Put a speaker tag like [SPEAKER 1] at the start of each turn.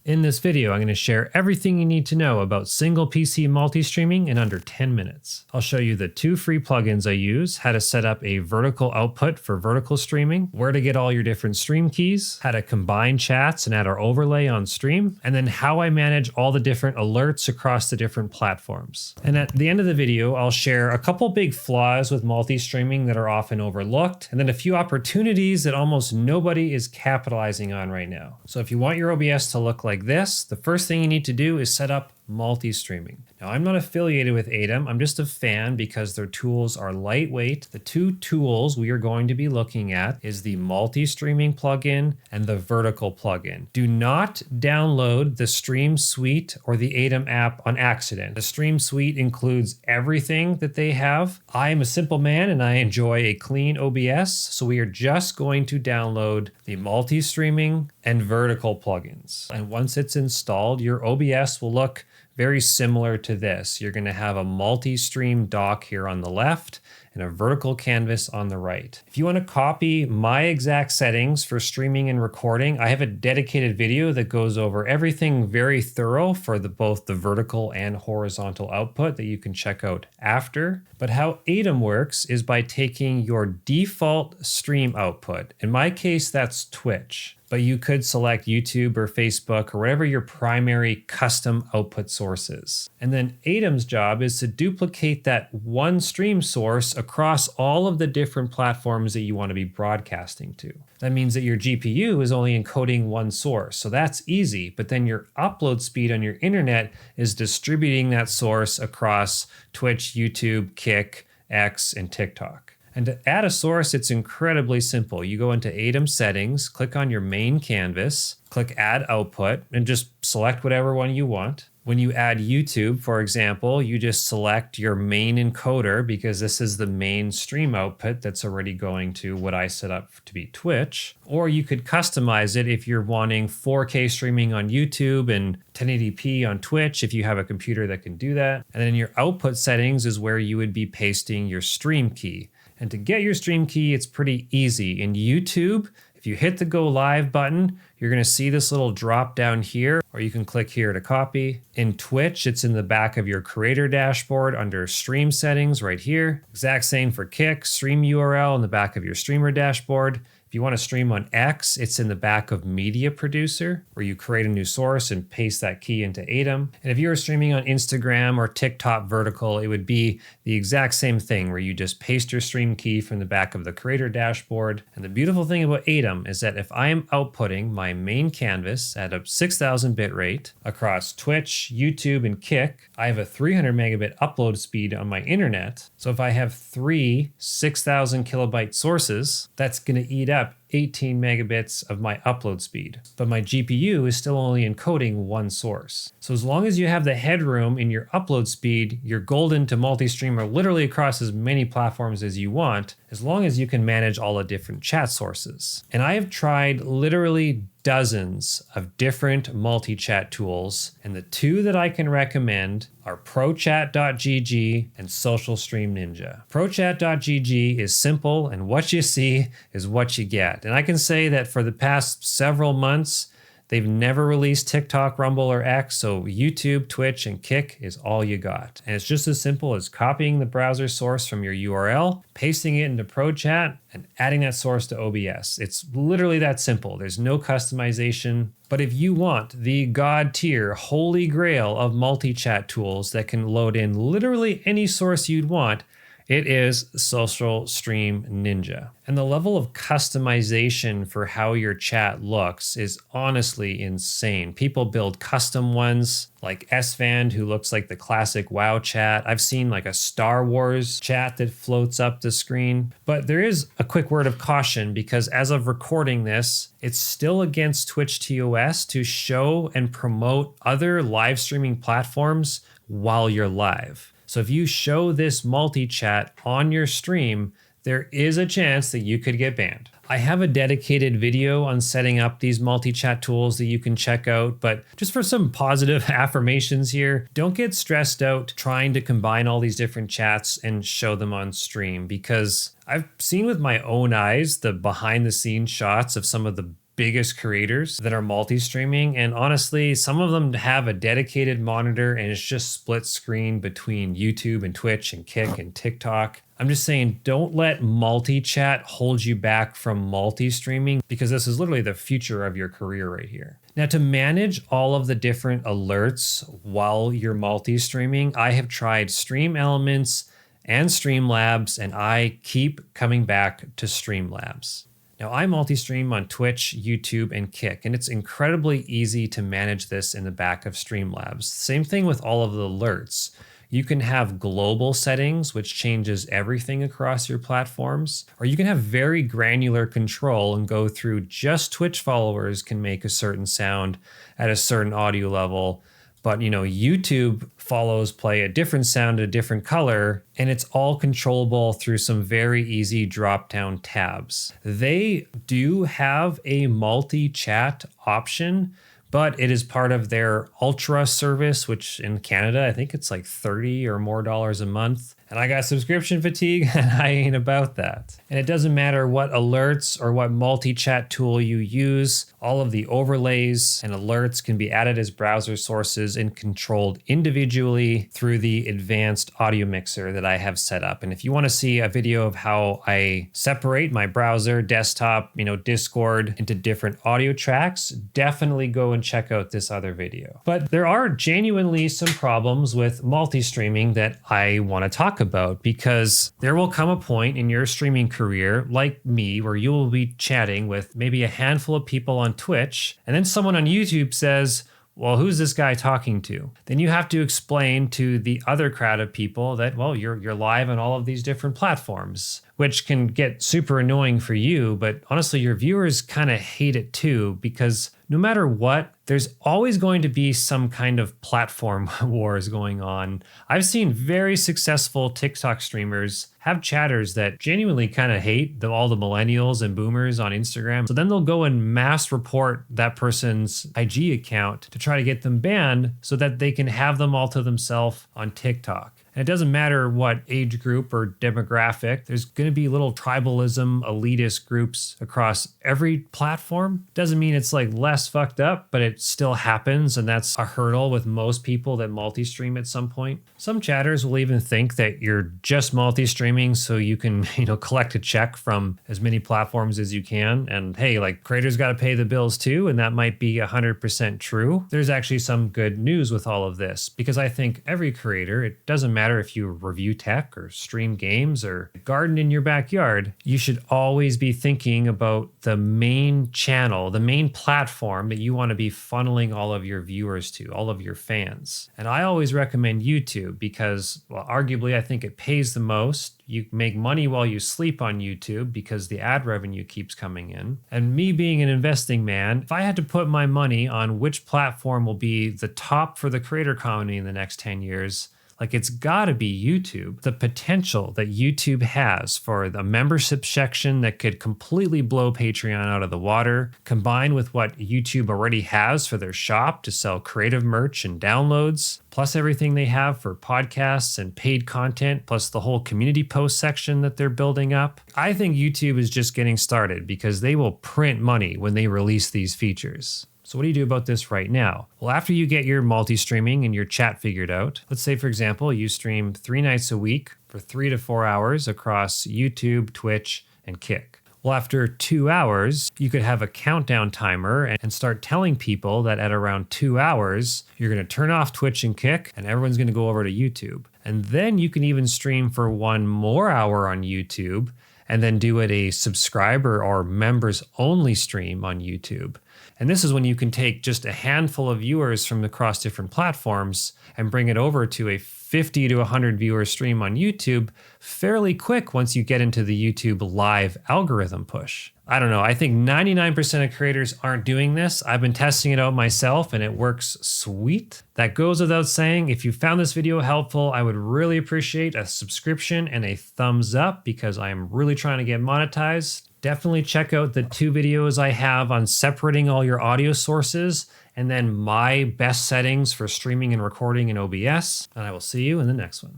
[SPEAKER 1] In this video, I'm going to share everything you need to know about single PC multi-streaming in under 10 minutes. I'll show you the 2 free plugins I use, how to set up a vertical output for vertical streaming, where to get all your different stream keys, how to combine chats and add our overlay on stream, and then how I manage all the different alerts across the different platforms. And at the end of the video, I'll share a couple big flaws with multi-streaming that are often overlooked, and then a few opportunities that almost nobody is capitalizing on right now. So if you want your OBS to look like this, the first thing you need to do is set up multi-streaming. Now, I'm not affiliated with Atom. I'm just a fan because their tools are lightweight. The 2 tools we are going to be looking at is the multi-streaming plugin and the vertical plugin. Do not download the Stream Suite or the Atom app on accident. The Stream Suite includes everything that they have. I am a simple man and I enjoy a clean OBS, so we are just going to download the multi-streaming and vertical plugins. And once it's installed, your OBS will look very similar to this. You're going to have a multi-stream dock here on the left and a vertical canvas on the right. If you want to copy my exact settings for streaming and recording, I have a dedicated video that goes over everything very thorough for both the vertical and horizontal output that you can check out after. But how Atom works is by taking your default stream output. In my case, that's Twitch. But you could select YouTube or Facebook or whatever your primary custom output source is. And then Atom's job is to duplicate that one stream source across all of the different platforms that you want to be broadcasting to. That means that your GPU is only encoding one source, so that's easy, but then your upload speed on your internet is distributing that source across Twitch, YouTube, Kick, X, and TikTok. And to add a source, it's incredibly simple. You go into Atom settings, click on your main canvas, click add output, and just select whatever one you want. When you add YouTube, for example, you just select your main encoder because this is the main stream output that's already going to what I set up to be Twitch. Or you could customize it if you're wanting 4K streaming on YouTube and 1080p on Twitch if you have a computer that can do that. And then your output settings is where you would be pasting your stream key. And to get your stream key, it's pretty easy. In YouTube, if you hit the go live button, you're going to see this little drop down here, or you can click here to copy. In Twitch, it's in the back of your creator dashboard under stream settings right here. Exact same for Kick, stream URL in the back of your streamer dashboard. If you want to stream on X, it's in the back of Media Producer, where you create a new source and paste that key into Atom. And if you were streaming on Instagram or TikTok vertical, it would be the exact same thing, where you just paste your stream key from the back of the creator dashboard. And the beautiful thing about Atom is that if I am outputting my main canvas at a 6000 bit rate across Twitch, YouTube, and Kick, I have a 300 megabit upload speed on my internet. So if I have 3 6000 kilobyte sources, that's going to eat up 18 megabits of my upload speed, but my GPU is still only encoding one source. So as long as you have the headroom in your upload speed, you're golden to multi-streamer literally across as many platforms as you want, as long as you can manage all the different chat sources. And I have tried literally dozens of different multi-chat tools, and the 2 that I can recommend are ProChat.gg and Social Stream Ninja. ProChat.gg is simple, and what you see is what you get. And I can say that for the past several months, they've never released TikTok, Rumble, or X, so YouTube, Twitch, and Kick is all you got. And it's just as simple as copying the browser source from your URL, pasting it into ProChat, and adding that source to OBS. It's literally that simple. There's no customization. But if you want the God tier, holy grail of multi-chat tools that can load in literally any source you'd want, it is Social Stream Ninja. And the level of customization for how your chat looks is honestly insane. People build custom ones like SVand, who looks like the classic WoW chat. I've seen like a Star Wars chat that floats up the screen. But there is a quick word of caution because as of recording this, it's still against Twitch TOS to show and promote other live streaming platforms while you're live. So if you show this multi-chat on your stream, there is a chance that you could get banned. I have a dedicated video on setting up these multi-chat tools that you can check out, but just for some positive affirmations here, don't get stressed out trying to combine all these different chats and show them on stream, because I've seen with my own eyes the behind the scenes shots of some of the biggest creators that are multi-streaming. And honestly, some of them have a dedicated monitor and it's just split screen between YouTube and Twitch and Kick and TikTok. I'm just saying, don't let multi-chat hold you back from multi-streaming, because this is literally the future of your career right here. Now, to manage all of the different alerts while you're multi-streaming, I have tried Stream Elements and Streamlabs, and I keep coming back to Streamlabs. Now, I multi-stream on Twitch, YouTube, and Kick, and it's incredibly easy to manage this in the back of Streamlabs. Same thing with all of the alerts. You can have global settings, which changes everything across your platforms, or you can have very granular control and go through just Twitch followers can make a certain sound at a certain audio level. But YouTube follows play a different sound, a different color, and it's all controllable through some very easy drop-down tabs. They do have a multi-chat option, but it is part of their Ultra service, which in Canada, I think it's like $30 or more a month. And I got subscription fatigue and I ain't about that. And it doesn't matter what alerts or what multi-chat tool you use, all of the overlays and alerts can be added as browser sources and controlled individually through the advanced audio mixer that I have set up. And if you want to see a video of how I separate my browser, desktop, Discord into different audio tracks, definitely go and check out this other video. But there are genuinely some problems with multi-streaming that I want to talk about, because there will come a point in your streaming career, like me, where you will be chatting with maybe a handful of people on Twitch, and then someone on YouTube says, well, who's this guy talking to? Then you have to explain to the other crowd of people that, well, you're live on all of these different platforms, which can get super annoying for you. But honestly, your viewers kind of hate it too, because no matter what, there's always going to be some kind of platform wars going on. I've seen very successful TikTok streamers have chatters that genuinely kind of hate all the millennials and boomers on Instagram. So then they'll go and mass report that person's IG account to try to get them banned so that they can have them all to themselves on TikTok. And it doesn't matter what age group or demographic, there's going to be little tribalism, elitist groups across every platform. Doesn't mean it's like less fucked up, but it still happens. And that's a hurdle with most people that multi-stream at some point. Some chatters will even think that you're just multi-streaming so you can, collect a check from as many platforms as you can. And hey, like creators got to pay the bills too. And that might be 100% true. There's actually some good news with all of this, because I think every creator, it doesn't matter if you review tech or stream games or garden in your backyard, you should always be thinking about the main channel, the main platform that you want to be funneling all of your viewers to, all of your fans. And I always recommend YouTube because, well, arguably, I think it pays the most. You make money while you sleep on YouTube because the ad revenue keeps coming in. And me being an investing man, if I had to put my money on which platform will be the top for the creator community in the next 10 years, like it's gotta be YouTube. The potential that YouTube has for the membership section that could completely blow Patreon out of the water, combined with what YouTube already has for their shop to sell creative merch and downloads, plus everything they have for podcasts and paid content, plus the whole community post section that they're building up. I think YouTube is just getting started because they will print money when they release these features. So what do you do about this right now? Well, after you get your multi-streaming and your chat figured out, let's say, for example, you stream 3 nights a week for 3 to 4 hours across YouTube, Twitch, and Kick. Well, after 2 hours, you could have a countdown timer and start telling people that at around 2 hours, you're going to turn off Twitch and Kick and everyone's going to go over to YouTube. And then you can even stream for 1 more hour on YouTube and then do it a subscriber or members only stream on YouTube. And this is when you can take just a handful of viewers from across different platforms and bring it over to a 50 to 100 viewer stream on YouTube fairly quick once you get into the YouTube live algorithm push. I don't know, I think 99% of creators aren't doing this. I've been testing it out myself and it works sweet. That goes without saying. If you found this video helpful, I would really appreciate a subscription and a thumbs up because I am really trying to get monetized. Definitely check out the 2 videos I have on separating all your audio sources and then my best settings for streaming and recording in OBS. And I will see you in the next one.